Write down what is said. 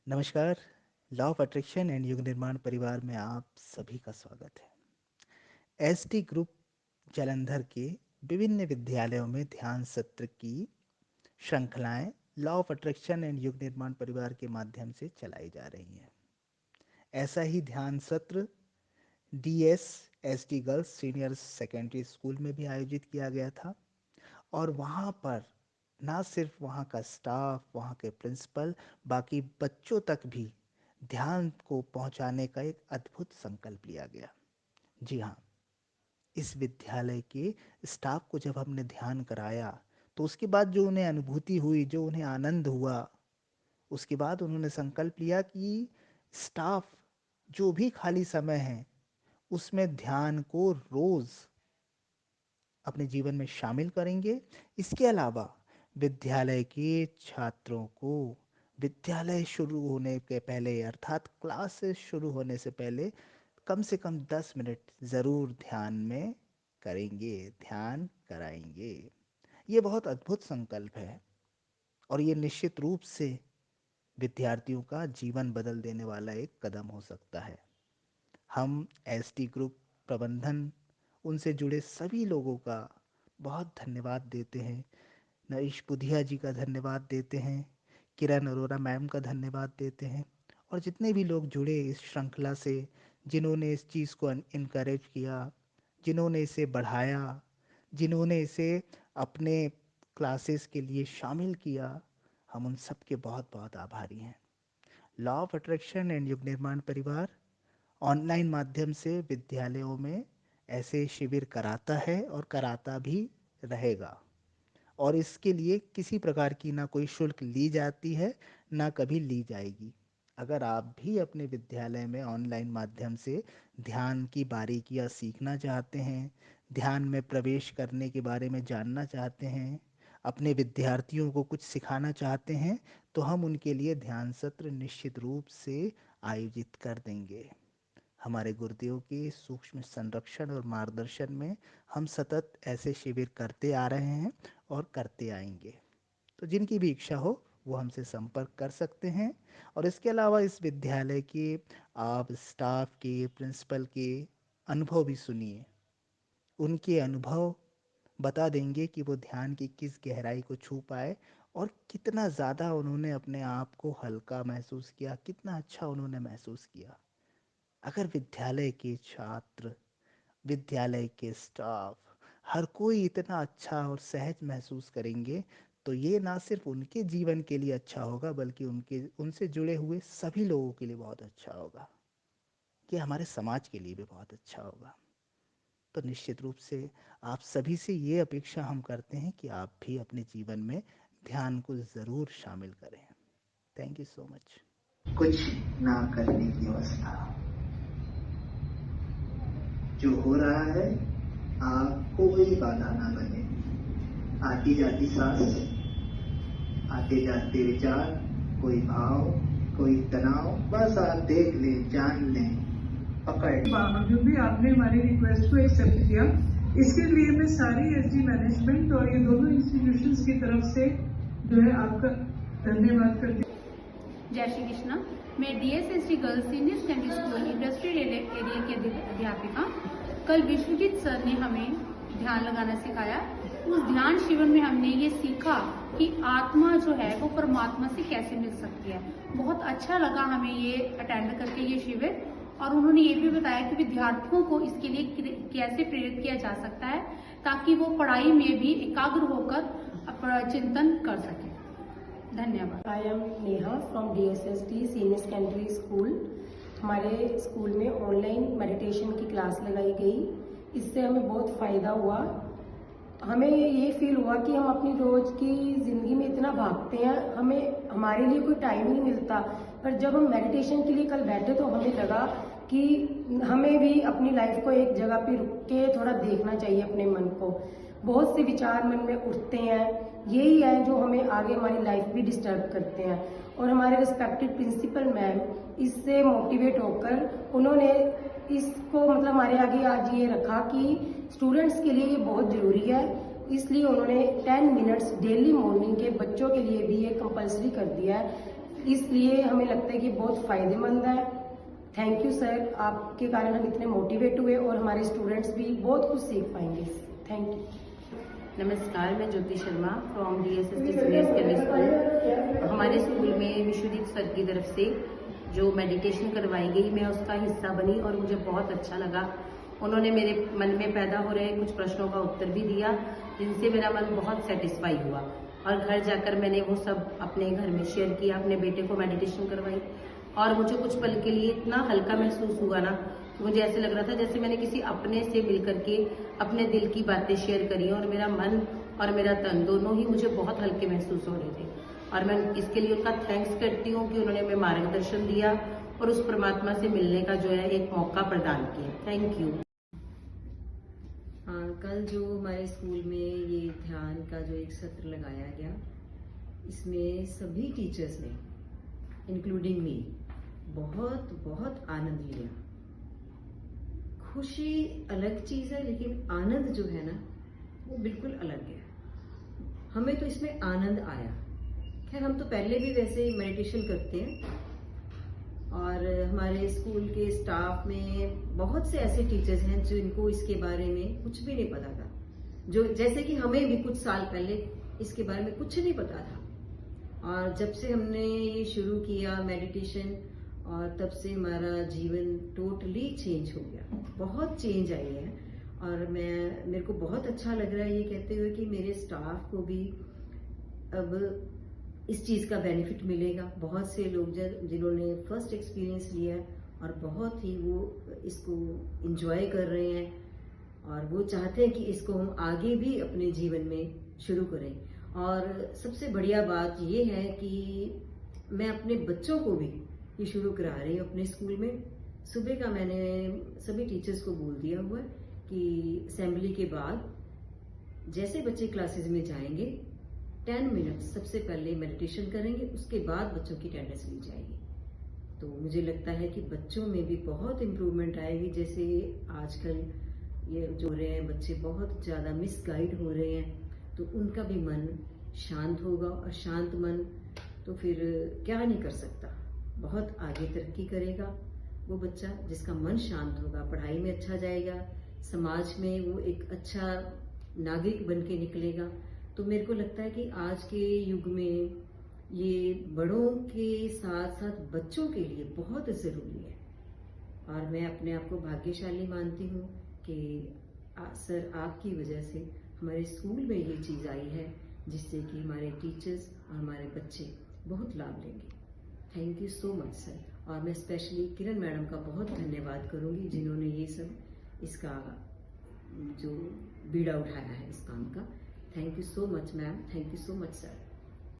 नमस्कार। Law of attraction and युग निर्माण परिवार में आप सभी का स्वागत है। एसटी ग्रुप जालंधर के विभिन्न विद्यालयों में ध्यान सत्र की श्रृंखलाएं लॉ ऑफ अट्रैक्शन एंड युग निर्माण परिवार के माध्यम से चलाई जा रही हैं। ऐसा ही ध्यान सत्र DS ST girls senior secondary school में भी आयोजित किया गया था और वहाँ पर ना सिर्फ वहाँ का स्टाफ, वहाँ के प्रिंसिपल, बाकी बच्चों तक भी ध्यान को पहुँचाने का एक अद्भुत संकल्प लिया गया। जी हाँ, इस विद्यालय के स्टाफ को जब हमने ध्यान कराया तो उसके बाद जो उन्हें अनुभूति हुई, जो उन्हें आनंद हुआ, उसके बाद उन्होंने संकल्प लिया कि स्टाफ जो भी खाली समय है उसमें ध्यान को रोज अपने जीवन में शामिल करेंगे। इसके अलावा विद्यालय के छात्रों को विद्यालय शुरू होने के पहले अर्थात क्लासेस शुरू होने से पहले कम से कम 10 मिनट ज़रूर ध्यान में करेंगे, ध्यान कराएंगे। ये बहुत अद्भुत संकल्प है और ये निश्चित रूप से विद्यार्थियों का जीवन बदल देने वाला एक कदम हो सकता है। हम एसटी ग्रुप प्रबंधन, उनसे जुड़े सभी लोगों का बहुत धन्यवाद देते हैं। नरेश पुधिया जी का धन्यवाद देते हैं, किरण अरोरा मैम का धन्यवाद देते हैं और जितने भी लोग जुड़े इस श्रृंखला से, जिन्होंने इस चीज़ को इनकरेज किया, जिन्होंने इसे बढ़ाया, जिन्होंने इसे अपने क्लासेस के लिए शामिल किया, हम उन सब के बहुत बहुत आभारी हैं। लॉ ऑफ अट्रैक्शन एंड युग निर्माण परिवार ऑनलाइन माध्यम से विद्यालयों में ऐसे शिविर कराता है और कराता भी रहेगा और इसके लिए किसी प्रकार की ना कोई शुल्क ली जाती है, ना कभी ली जाएगी। अगर आप भी अपने विद्यालय में ऑनलाइन माध्यम से ध्यान की बारीकियां सीखना चाहते हैं, ध्यान में प्रवेश करने के बारे में जानना चाहते हैं, अपने विद्यार्थियों को कुछ सिखाना चाहते हैं, तो हम उनके लिए ध्यान सत्र निश्चित रूप से आयोजित कर देंगे। हमारे गुरुदेव के सूक्ष्म संरक्षण और मार्गदर्शन में हम सतत ऐसे शिविर करते आ रहे हैं और करते आएंगे। तो जिनकी भी इच्छा हो वो हमसे संपर्क कर सकते हैं और इसके अलावा इस विद्यालय के आप स्टाफ के, प्रिंसिपल के अनुभव भी सुनिए। उनके अनुभव बता देंगे कि वो ध्यान की किस गहराई को छू पाए और कितना ज़्यादा उन्होंने अपने आप को हल्का महसूस किया, कितना अच्छा उन्होंने महसूस किया। अगर विद्यालय के छात्र, विद्यालय के स्टाफ, हर कोई इतना अच्छा और सहज महसूस करेंगे तो ये ना सिर्फ उनके जीवन के लिए अच्छा होगा बल्कि उनके उनसे जुड़े हुए सभी लोगों के लिए बहुत अच्छा होगा। ये हमारे समाज के लिए भी बहुत अच्छा होगा। तो निश्चित रूप से आप सभी से ये अपेक्षा हम करते हैं कि आप भी अपने जीवन में ध्यान को ज़रूर शामिल करें। Thank you so much. कुछ ना करने की अवस्था, जो हो रहा है आपको कोई बाधा ना बने। आती जाती सांस, आते जाते विचार, कोई भाव, कोई तनाव, बस आप देख लें, जान लें, पकड़ लें। बावजूद भी आपने हमारी रिक्वेस्ट को एक्सेप्ट किया, इसके लिए मैं सारी एसडी मैनेजमेंट और ये दोनों इंस्टीट्यूशंस की तरफ से जो है आपका धन्यवाद करती हूँ। जय श्री कृष्णा। मैं DSSD girls senior secondary school industrial area की अध्यापिका। कल विश्वजीत सर ने हमें ध्यान लगाना सिखाया। उस ध्यान शिविर में हमने ये सीखा कि आत्मा जो है वो परमात्मा से कैसे मिल सकती है। बहुत अच्छा लगा हमें ये अटेंड करके ये शिविर, और उन्होंने ये भी बताया कि विद्यार्थियों को इसके लिए कैसे प्रेरित किया जा सकता है ताकि वो पढ़ाई में भी एकाग्र होकर चिंतन कर सके। धन्यवाद। I am Neha from DSSD senior secondary school. हमारे स्कूल में ऑनलाइन मेडिटेशन की क्लास लगाई गई। इससे हमें बहुत फ़ायदा हुआ। हमें ये फील हुआ कि हम अपनी रोज़ की ज़िंदगी में इतना भागते हैं, हमें हमारे लिए कोई टाइम नहीं मिलता। पर जब हम मेडिटेशन के लिए कल बैठे तो हमें लगा कि हमें भी अपनी लाइफ को एक जगह पे रुक के थोड़ा देखना चाहिए अपने मन को। बहुत से विचार मन में उठते हैं, यही है जो हमें आगे हमारी लाइफ भी डिस्टर्ब करते हैं। और हमारे रिस्पेक्टेड प्रिंसिपल मैम इससे मोटिवेट होकर उन्होंने इसको मतलब हमारे आगे आज ये रखा कि स्टूडेंट्स के लिए ये बहुत ज़रूरी है, इसलिए उन्होंने 10 मिनट्स डेली मॉर्निंग के बच्चों के लिए भी ये कंपलसरी कर दिया है। इसलिए हमें लगता है कि बहुत फायदेमंद है। थैंक यू सर, आपके कारण हम इतने मोटिवेट हुए और हमारे स्टूडेंट्स भी बहुत कुछ सीख पाएंगे इससे। Thank you. नमस्कार, मैं Jyoti Sharma from DSST senior secondary school. हमारे स्कूल में विश्वदीप सर की तरफ से जो मेडिटेशन करवाई गई, मैं उसका हिस्सा बनी और मुझे बहुत अच्छा लगा। उन्होंने मेरे मन में पैदा हो रहे कुछ प्रश्नों का उत्तर भी दिया, जिनसे मेरा मन बहुत सेटिस्फाई हुआ और घर जाकर मैंने वो सब अपने घर में शेयर किया। अपने बेटे को मेडिटेशन करवाई और मुझे कुछ पल के लिए इतना हल्का महसूस हुआ ना, मुझे ऐसे लग रहा था जैसे मैंने किसी अपने से मिल करके अपने दिल की बातें शेयर करी और मेरा मन और मेरा तन दोनों ही मुझे बहुत हल्के महसूस हो रहे थे। और मैं इसके लिए उनका थैंक्स करती हूँ कि उन्होंने हमें मार्गदर्शन दिया और उस परमात्मा से मिलने का जो है एक मौका प्रदान किया। Thank you. कल जो हमारे स्कूल में ये ध्यान का जो एक सत्र लगाया गया, इसमें सभी टीचर्स ने इंक्लूडिंग मी बहुत बहुत आनंद लिया। खुशी अलग चीज है, लेकिन आनंद जो है ना वो बिल्कुल अलग है। हमें तो इसमें आनंद आया। खैर, हम तो पहले भी वैसे ही मेडिटेशन करते हैं और हमारे स्कूल के स्टाफ में बहुत से ऐसे टीचर्स हैं जो इनको इसके बारे में कुछ भी नहीं पता था, जो जैसे कि हमें भी कुछ साल पहले इसके बारे में कुछ नहीं पता था। और जब से हमने ये शुरू किया मेडिटेशन, और तब से हमारा जीवन टोटली चेंज हो गया, बहुत चेंज आई है। और मेरे को बहुत अच्छा लग रहा है ये कहते हुए कि मेरे स्टाफ को भी अब इस चीज़ का बेनिफिट मिलेगा। बहुत से लोग जिन्होंने फर्स्ट एक्सपीरियंस लिया है और बहुत ही वो इसको एंजॉय कर रहे हैं और वो चाहते हैं कि इसको हम आगे भी अपने जीवन में शुरू करें। और सबसे बढ़िया बात ये है कि मैं अपने बच्चों को भी ये शुरू करा रही हूँ अपने स्कूल में। सुबह का मैंने सभी टीचर्स को बोल दिया हुआ है कि असेंबली के बाद जैसे बच्चे क्लासेस में जाएंगे 10 मिनट सबसे पहले मेडिटेशन करेंगे, उसके बाद बच्चों की अटेंडेंस ली जाएगी। तो मुझे लगता है कि बच्चों में भी बहुत इम्प्रूवमेंट आएगी। जैसे आजकल ये जो हो रहे हैं बच्चे बहुत ज़्यादा मिसगाइड हो रहे हैं, तो उनका भी मन शांत होगा और शांत मन तो फिर क्या नहीं कर सकता, बहुत आगे तरक्की करेगा वो बच्चा जिसका मन शांत होगा, पढ़ाई में अच्छा जाएगा, समाज में वो एक अच्छा नागरिक बन के निकलेगा। तो मेरे को लगता है कि आज के युग में ये बड़ों के साथ साथ बच्चों के लिए बहुत ज़रूरी है। और मैं अपने आप को भाग्यशाली मानती हूँ कि सर आपकी वजह से हमारे स्कूल में ये चीज़ आई है, जिससे कि हमारे टीचर्स और हमारे बच्चे बहुत लाभ लेंगे। Thank you so much sir. और मैं स्पेशली किरण मैडम का बहुत धन्यवाद करूँगी, जिन्होंने ये सब इसका जो बीड़ा उठाया है इस काम का। Thank you so much ma'am, thank you so much sir.